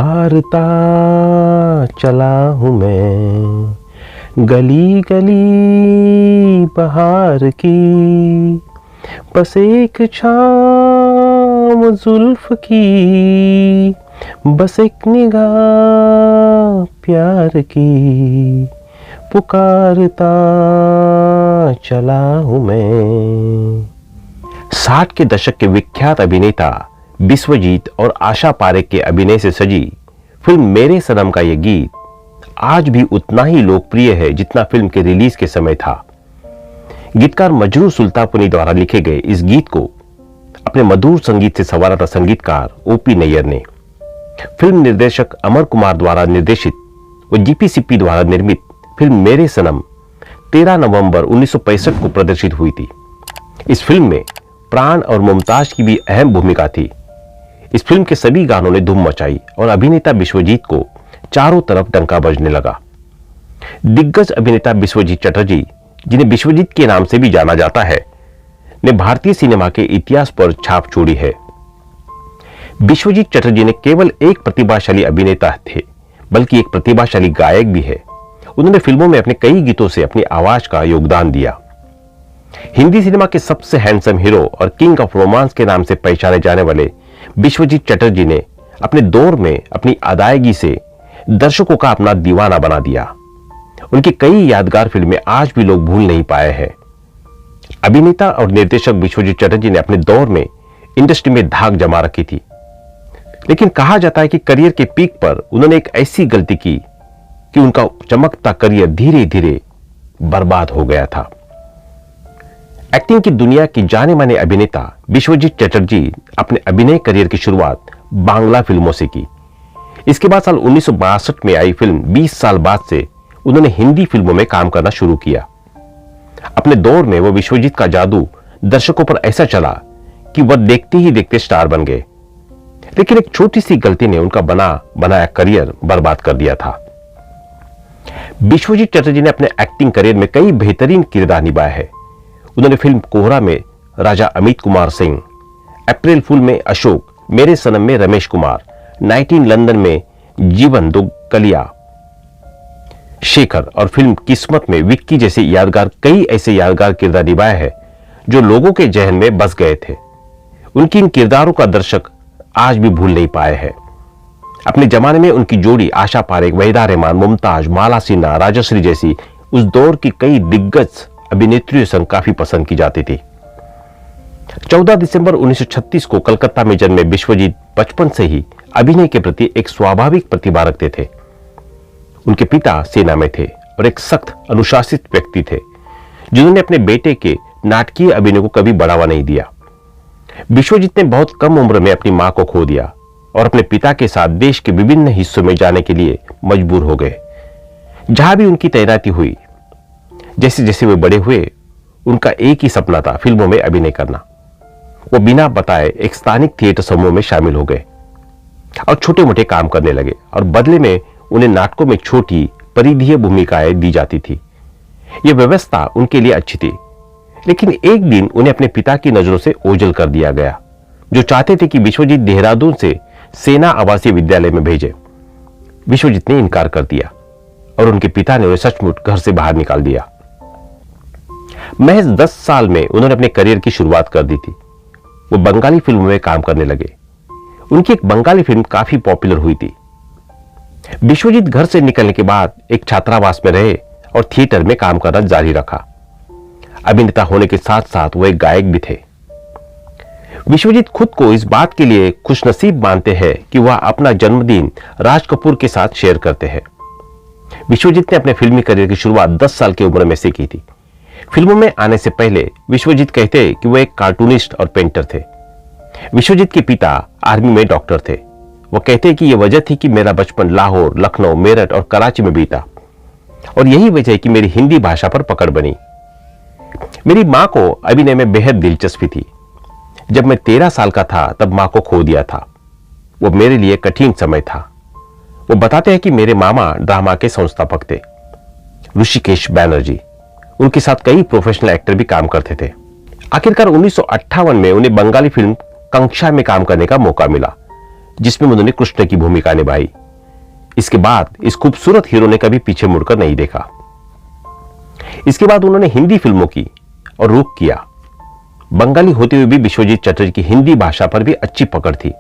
पुकारता चला हूँ मैं गली गली बहार की, बस एक छाँव जुल्फ की, बस एक निगाह प्यार की, पुकारता चला हूँ मैं। 60 के दशक के विख्यात अभिनेता विश्वजीत और आशा पारेख के अभिनय से सजी फिल्म मेरे सनम का यह गीत आज भी उतना ही लोकप्रिय है जितना फिल्म के रिलीज के समय था। गीतकार मजरू सुल्तानपुरी द्वारा लिखे गए इस गीत को अपने मधुर संगीत से संवारा था संगीतकार ओपी नैयर ने। फिल्म निर्देशक अमर कुमार द्वारा निर्देशित और जीपी द्वारा निर्मित फिल्म मेरे सनम 13 नवंबर 1965 को प्रदर्शित हुई थी। इस फिल्म में प्राण और मुमताज की भी अहम भूमिका थी। इस फिल्म के सभी गानों ने धूम मचाई और अभिनेता विश्वजीत को चारों तरफ डंका बजने लगा। दिग्गज अभिनेता विश्वजीत चटर्जी, जिन्हें विश्वजीत के नाम से भी जाना जाता है, ने भारतीय सिनेमा के इतिहास पर छाप छोड़ी है। विश्वजीत चटर्जी ने केवल एक प्रतिभाशाली अभिनेता थे, बल्कि एक प्रतिभाशाली गायक भी है। उन्होंने फिल्मों में अपने कई गीतों से अपनी आवाज का योगदान दिया। हिंदी सिनेमा के सबसे हैंडसम हीरो और किंग ऑफ रोमांस के नाम से पहचाने जाने वाले विश्वजीत चटर्जी ने अपने दौर में अपनी अदायगी से दर्शकों का अपना दीवाना बना दिया। उनकी कई यादगार फिल्में आज भी लोग भूल नहीं पाए हैं। अभिनेता और निर्देशक विश्वजीत चटर्जी ने अपने दौर में इंडस्ट्री में धाक जमा रखी थी, लेकिन कहा जाता है कि करियर के पीक पर उन्होंने एक ऐसी गलती की कि उनका चमकता करियर धीरे धीरे बर्बाद हो गया था। एक्टिंग की दुनिया की जाने माने अभिनेता विश्वजीत चटर्जी अपने अभिनय करियर की शुरुआत बांग्ला फिल्मों से की। इसके बाद साल 1962 में आई फिल्म 20 साल बाद से उन्होंने हिंदी फिल्मों में काम करना शुरू किया। अपने दौर में वो विश्वजीत का जादू दर्शकों पर ऐसा चला कि वह देखते ही देखते स्टार बन गए, लेकिन एक छोटी सी गलती ने उनका बनाया करियर बर्बाद कर दिया था। विश्वजीत चटर्जी ने अपने एक्टिंग करियर में कई बेहतरीन किरदार निभाए हैं। उन्होंने फिल्म कोहरा में राजा अमित कुमार सिंह, अप्रैल फूल में अशोक, मेरे सनम में रमेश कुमार, 19 लंदन में जीवन दो कलिया शेखर और फिल्म किस्मत में विक्की जैसे कई ऐसे यादगार किरदार निभाए हैं जो लोगों के जहन में बस गए थे। उनकी इन किरदारों का दर्शक आज भी भूल नहीं पाए हैं। अपने जमाने में उनकी जोड़ी आशा पारेख, वहीदा रहमान, मुमताज, माला सिन्हा, राजश्री जैसी उस दौर की कई दिग्गज अभिनेत्रियों संग काफी पसंद की जाती थी। 14 दिसंबर 1936 को कलकत्ता में जन्मे विश्वजीत बचपन से ही अभिनय के प्रति एक स्वाभाविक प्रतिभा रखते थे। उनके पिता सेना में थे और एक सख्त अनुशासित व्यक्ति थे, जिन्होंने अपने बेटे के नाटकीय अभिनय को कभी बढ़ावा नहीं दिया। विश्वजीत ने बहुत कम उम्र में अपनी मां को खो दिया और अपने पिता के साथ देश के विभिन्न हिस्सों में जाने के लिए मजबूर हो गए। जहां भी उनकी तैनाती हुई, जैसे जैसे वे बड़े हुए, उनका एक ही सपना था, फिल्मों में अभिनय करना। वो बिना बताए एक स्थानिक थिएटर समूह में शामिल हो गए और छोटे मोटे काम करने लगे और बदले में उन्हें नाटकों में छोटी परिधीय भूमिकाएं दी जाती थी। यह व्यवस्था उनके लिए अच्छी थी, लेकिन एक दिन उन्हें अपने पिता की नजरों से ओझल कर दिया गया, जो चाहते थे कि विश्वजीत देहरादून से सेना आवासीय विद्यालय में भेजे। विश्वजीत ने इनकार कर दिया और उनके पिता ने उन्हें सचमुच घर से बाहर निकाल दिया। महज 10 साल में उन्होंने अपने करियर की शुरुआत कर दी थी। वो बंगाली फिल्मों में काम करने लगे। उनकी एक बंगाली फिल्म काफी पॉपुलर हुई थी। विश्वजीत घर से निकलने के बाद एक छात्रावास में रहे और थिएटर में काम करना जारी रखा। अभिनेता होने के साथ साथ वो एक गायक भी थे। विश्वजीत खुद को इस बात के लिए खुशनसीब मानते हैं कि वह अपना जन्मदिन राज कपूर के साथ शेयर करते हैं। विश्वजीत ने अपने फिल्मी करियर की शुरुआत 10 साल की उम्र में से की थी। फिल्मों में आने से पहले विश्वजीत कहते कि वो एक कार्टूनिस्ट और पेंटर थे। विश्वजीत के पिता आर्मी में डॉक्टर थे। वो कहते कि यह वजह थी कि मेरा बचपन लाहौर, लखनऊ, मेरठ और कराची में बीता और यही वजह है कि मेरी हिंदी भाषा पर पकड़ बनी। मेरी मां को अभिनय में बेहद दिलचस्पी थी। जब मैं 13 साल का था तब मां को खो दिया था। वो मेरे लिए कठिन समय था। वो बताते हैं कि मेरे मामा ड्रामा के संस्थापक थे, ऋषिकेश बैनर्जी। उनके साथ कई प्रोफेशनल एक्टर भी काम करते थे। आखिरकार 1958 में उन्हें बंगाली फिल्म कंक्षा में काम करने का मौका मिला, जिसमें उन्होंने कृष्ण की भूमिका निभाई। इसके बाद इस खूबसूरत हीरो ने कभी पीछे मुड़कर नहीं देखा। इसके बाद उन्होंने हिंदी फिल्मों की और रुख किया। बंगाली होते हुए भी विश्वजीत चटर्जी की हिंदी भाषा पर भी अच्छी पकड़ थी।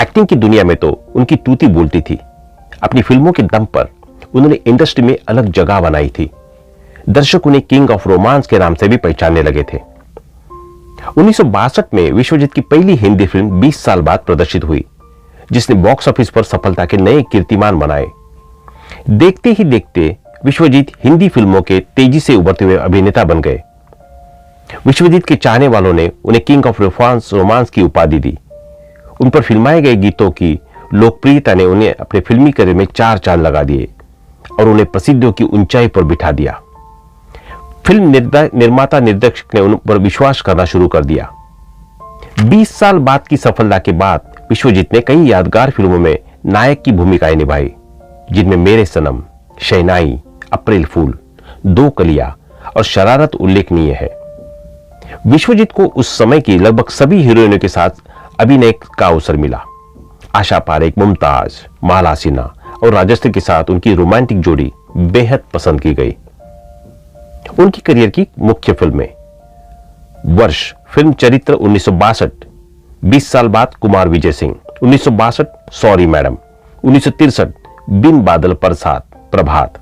एक्टिंग की दुनिया में तो उनकी तूती बोलती थी। अपनी फिल्मों के दम पर उन्होंने इंडस्ट्री में अलग जगह बनाई थी। दर्शक उन्हें किंग ऑफ रोमांस के नाम से भी पहचानने लगे थे। 1962 में विश्वजीत की पहली हिंदी फिल्म 20 साल बाद प्रदर्शित हुई, जिसने बॉक्स ऑफिस पर सफलता के नए कीर्तिमान बनाए। देखते ही देखते विश्वजीत हिंदी फिल्मों के तेजी से उभरते हुए अभिनेता बन गए। विश्वजीत के चाहने वालों ने उन्हें किंग ऑफ रोमांस की उपाधि दी। उन पर फिल्माए गए गीतों की लोकप्रियता ने उन्हें अपने फिल्मी करियर में 4 चांद लगा दिए और उन्हें प्रसिद्धियों की ऊंचाई पर बिठा दिया। फिल्म निर्माता निर्देशक ने उन पर विश्वास करना शुरू कर दिया। 20 साल बाद की सफलता के बाद विश्वजीत ने कई यादगार फिल्मों में नायक की भूमिकाएं निभाई, जिनमें मेरे सनम, शहनाई, अप्रैल फूल, दो कलियां और शरारत उल्लेखनीय है। विश्वजीत को उस समय की लगभग सभी हीरोइनों के साथ अभिनय का अवसर मिला। आशा पारेख, मुमताज, माला सिन्हा और राजश्री के साथ उनकी रोमांटिक जोड़ी बेहद पसंद की गई। उनकी करियर की मुख्य फिल्में: वर्ष फिल्म चरित्र 1962, 20 साल बाद कुमार विजय सिंह, 1962 सॉरी मैडम, 1963 बिन बादल प्रसाद प्रभात,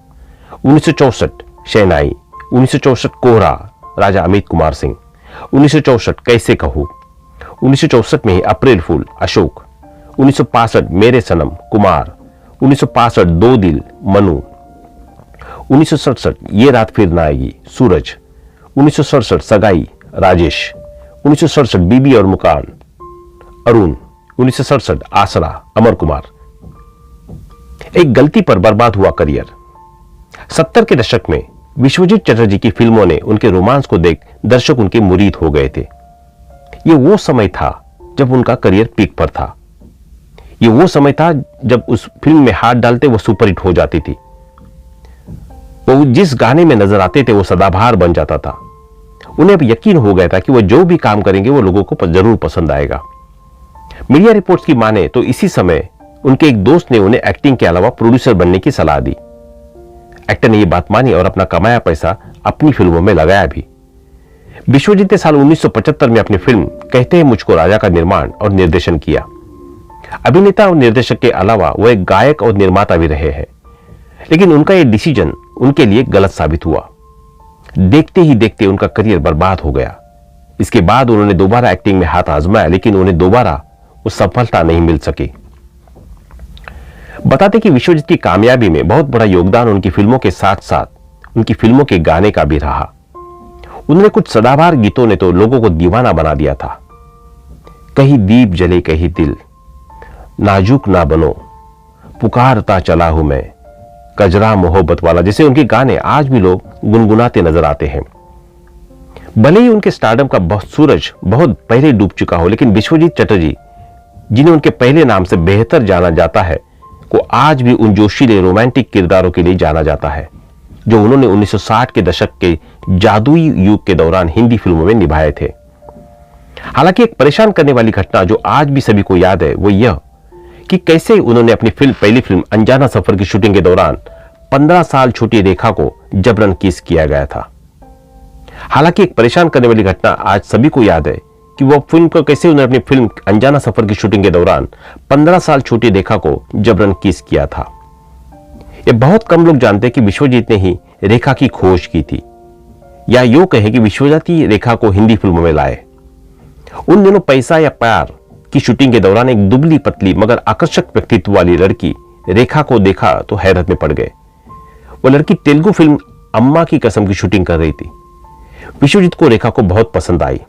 1964 शहनाई, 1964 कोहरा राजा अमित कुमार सिंह, 1964 कैसे कहूं, 1964 में ही अप्रैल फूल अशोक, 1965 मेरे सनम कुमार, 1965 दो दिल मनु, 1967 ये रात फिर न आएगी सूरज, 1967 सगाई राजेश, 1967 बीबी और मुकान अरुण, 1967 आसरा अमर कुमार। एक गलती पर बर्बाद हुआ करियर। 70 के दशक में विश्वजीत चटर्जी की फिल्मों ने उनके रोमांस को देख दर्शक उनके मुरीद हो गए थे। यह वो समय था जब उनका करियर पीक पर था। यह वो समय था जब उस फिल्म में हाथ डालते वो सुपरहिट हो जाती थी। वो जिस गाने में नजर आते थे वो सदाबहार बन जाता था। उन्हें अब यकीन हो गया था कि वो जो भी काम करेंगे वो लोगों को जरूर पसंद आएगा। मीडिया रिपोर्ट्स की माने तो इसी समय उनके एक दोस्त ने उन्हें एक्टिंग के अलावा प्रोड्यूसर बनने की सलाह दी। एक्टर ने यह बात मानी और अपना कमाया पैसा अपनी फिल्मों में लगाया भी। विश्वजीत ने साल 1975 में अपनी फिल्म कहते हैं मुझको राजा का निर्माण और निर्देशन किया। अभिनेता और निर्देशक के अलावा वो एक गायक और निर्माता भी रहे हैं, लेकिन उनका यह डिसीजन उनके लिए गलत साबित हुआ। देखते ही देखते उनका करियर बर्बाद हो गया। इसके बाद उन्होंने दोबारा एक्टिंग में हाथ आजमाया, लेकिन उन्हें दोबारा वो सफलता नहीं मिल सकी। बताते कि विश्वजीत की कामयाबी में बहुत बड़ा योगदान उनकी फिल्मों के साथ साथ उनकी फिल्मों के गाने का भी रहा। उन्होंने कुछ सदाबहार गीतों ने तो लोगों को दीवाना बना दिया था। कहीं दीप जले कहीं दिल, नाजुक ना बनो, पुकारता चला हूं मैं, कजरा मोहब्बत वाला जैसे उनके गाने आज भी लोग गुनगुनाते नजर आते हैं। भले ही उनके स्टारडम का सूरज बहुत पहले डूब चुका हो, लेकिन विश्वजीत चटर्जी, जिन्हें उनके पहले नाम से बेहतर जाना जाता है, को आज भी उन जोशीले रोमांटिक किरदारों के लिए जाना जाता है जो उन्होंने 1960 के दशक के जादुई युग के दौरान हिंदी फिल्मों में निभाए थे। हालांकि एक परेशान करने वाली घटना जो आज भी सभी को याद है वो यह कि कैसे उन्होंने अपनी पहली फिल्म अनजाना सफर की शूटिंग के दौरान 15 साल छोटी रेखा को जबरन किस किया गया था। हालांकि एक परेशान करने वाली घटना आज सभी को याद है कि वो फिल्म को कैसे उन्होंने अपनी फिल्म अनजाना सफर की शूटिंग के दौरान 15 साल छोटी रेखा को जबरन किस किया था। ये बहुत कम लोग जानते हैं कि विश्वजीत ने ही रेखा की खोज की थी, या यूं कहें कि विश्वजीत ही रेखा को हिंदी फिल्मों में लाए। उन दिनों पैसा या प्यार की शूटिंग के दौरान एक दुबली पतली मगर आकर्षक व्यक्तित्व वाली लड़की रेखा को देखा तो हैरत में पड़ गए। वो लड़की तेलुगु फिल्म अम्मा की कसम की शूटिंग कर रही थी। विश्वजीत को रेखा को बहुत पसंद आई।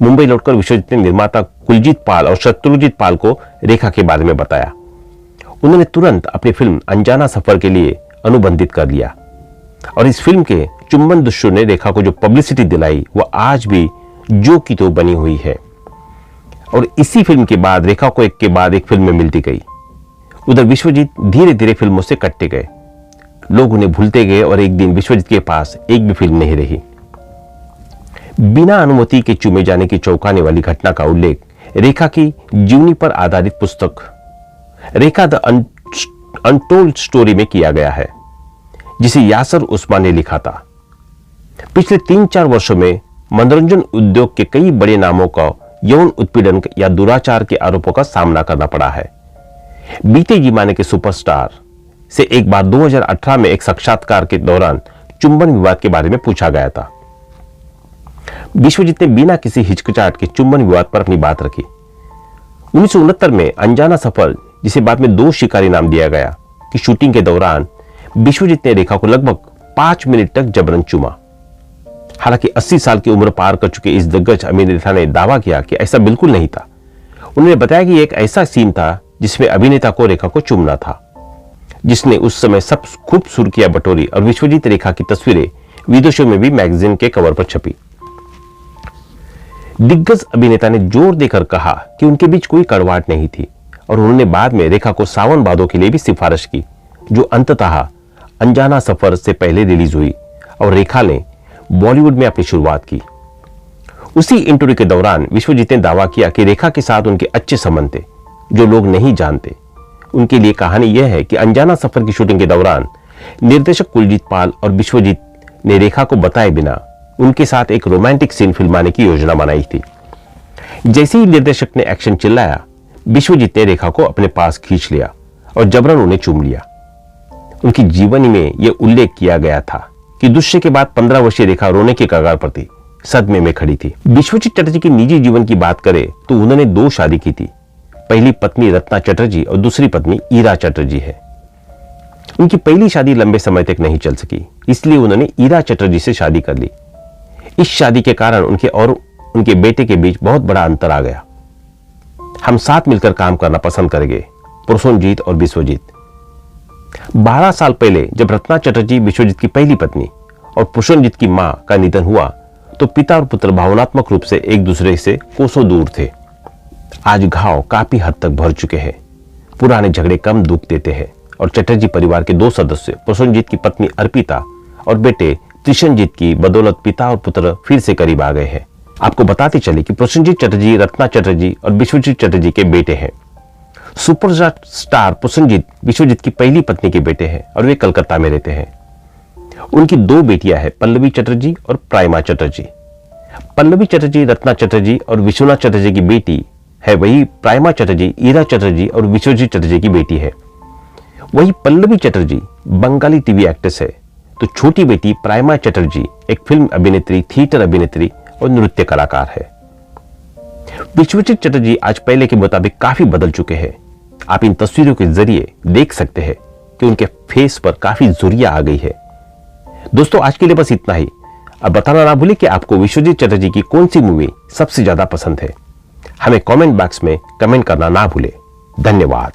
मुंबई लौटकर विश्वजीत ने निर्माता कुलजीत पाल और शत्रुजीत पाल को रेखा के बारे में बताया। उन्होंने तुरंत अपनी फिल्म अनजाना सफर के लिए अनुबंधित कर लिया और इस फिल्म के चुंबन दृश्यों ने रेखा को जो पब्लिसिटी दिलाई वो आज भी जो की तो बनी हुई है। और इसी फिल्म के बाद रेखा को एक के बाद एक फिल्म में मिलती गई। उधर विश्वजीत धीरे धीरे फिल्मों से कटते गए, लोग उन्हें भूलते गए और एक दिन विश्वजीत के पास एक भी फिल्म नहीं रही। बिना अनुमति के चूमे जाने की चौंकाने वाली घटना का उल्लेख रेखा की जीवनी पर आधारित पुस्तक रेखा द अनटोल्ड स्टोरी में किया गया है, जिसे यासर उस्मान ने लिखा था। पिछले 3-4 वर्षों में मनोरंजन उद्योग के कई बड़े नामों का यौन उत्पीड़न या दुराचार के आरोपों का सामना करना पड़ा है। बीते जमाने के सुपरस्टार से एक बार 2018 में एक साक्षात्कार के दौरान चुंबन विवाद के बारे में पूछा गया था। विश्वजीत ने बिना किसी हिचकिचाहट के चुंबन विवाद पर अपनी बात रखी। 1969 में अनजाना सफर, जिसे बाद में 2 शिकारी नाम दिया गया, की शूटिंग के दौरान विश्वजीत ने रेखा को लगभग 5 मिनट तक जबरन चूमा। हालांकि 80 साल की उम्र पार कर चुके इस दिग्गज अभिनेता ने दावा किया कि ऐसा बिल्कुल नहीं था। उन्होंने बताया कि एक ऐसा सीन था जिसमें अभिनेता को रेखा को चूमना था, जिसने उस समय सब खूब सुर्खियां बटोरी और विश्वजीत रेखा की तस्वीरें विदेशों में भी मैगजीन के कवर पर छपी। दिग्गज अभिनेता ने जोर देकर कहा कि उनके बीच कोई कड़वाहट नहीं थी और उन्होंने बाद में रेखा को सावन भादो के लिए भी सिफारिश की, जो अंततः अनजाना सफर से पहले रिलीज हुई और रेखा ने बॉलीवुड में अपनी शुरुआत की। उसी इंटरव्यू के दौरान विश्वजीत ने दावा किया कि रेखा के साथ उनके अच्छे संबंध थे, जो लोग नहीं जानते। उनके लिए कहानी यह है कि अनजाना सफर की शूटिंग के दौरान निर्देशक कुलजीत पाल और विश्वजीत ने रेखा को बताए बिना उनके साथ एक रोमांटिक सीन फिल्माने की योजना बनाई थी। जैसे ही निर्देशक ने एक्शन चिल्लाया, विश्वजीत ने रेखा को अपने पास खींच लिया और जबरन उन्हें चूम लिया। उनकी जीवनी में यह उल्लेख किया गया था कि दुष्य के बाद 15 वर्षीय रेखा रोने के कगार पर थी, सदमे में खड़ी थी। विश्वजीत चटर्जी की निजी जीवन की बात करें तो उन्होंने 2 शादी की थी। पहली पत्नी रत्ना चटर्जी और दूसरी पत्नी ईरा चटर्जी है। उनकी पहली शादी लंबे समय तक नहीं चल सकी, इसलिए उन्होंने ईरा चटर्जी से शादी कर ली। इस शादी के कारण उनके और उनके बेटे के बीच बहुत बड़ा अंतर आ गया। हम साथ मिलकर काम करना पसंद करेंगे, प्रसन्नजीत और विश्वजीत। 12 साल पहले जब रत्ना चटर्जी विश्वजीत की पहली पत्नी और प्रसन्नजीत की मां का निधन हुआ, तो पिता और पुत्र भावनात्मक रूप से एक दूसरे से कोसों दूर थे। आज घाव काफी हद तक भर चुके हैं। पुराने झगड़े कम दुख देते हैं और चटर्जी परिवार के 2 सदस्य प्रसन्नजीत की पत्नी अर्पिता और बेटे त्रिशनजीत की बदौलत पिता और पुत्र फिर से करीब आ गए हैं। आपको बताते चले कि प्रसन्नजीत चटर्जी रत्ना चटर्जी और विश्वजीत चटर्जी के बेटे हैं। सुपरस्टार प्रसन्नजीत विश्वजीत की पहली पत्नी के बेटे हैं और वे कलकत्ता में रहते हैं। उनकी 2 बेटियां हैं, पल्लवी चटर्जी और प्राइमा चटर्जी। पल्लवी चटर्जी रत्ना चटर्जी और विश्वनाथ चटर्जी की बेटी है, वही प्राइमा चटर्जी ईरा चटर्जी और विश्वजीत चटर्जी की बेटी है। वही पल्लवी चटर्जी बंगाली टीवी एक्ट्रेस है, तो छोटी बेटी प्राइमा चटर्जी एक फिल्म अभिनेत्री, थिएटर अभिनेत्री और नृत्य कलाकार है। विश्वजीत चटर्जी आज पहले के मुताबिक काफी बदल चुके हैं। आप इन तस्वीरों के जरिए देख सकते हैं कि उनके फेस पर काफी झुर्रियां आ गई है। दोस्तों, आज के लिए बस इतना ही। अब बताना ना भूलें कि आपको विश्वजीत चटर्जी की कौन सी मूवी सबसे ज्यादा पसंद है। हमें कमेंट बॉक्स में कमेंट करना ना भूलें। धन्यवाद।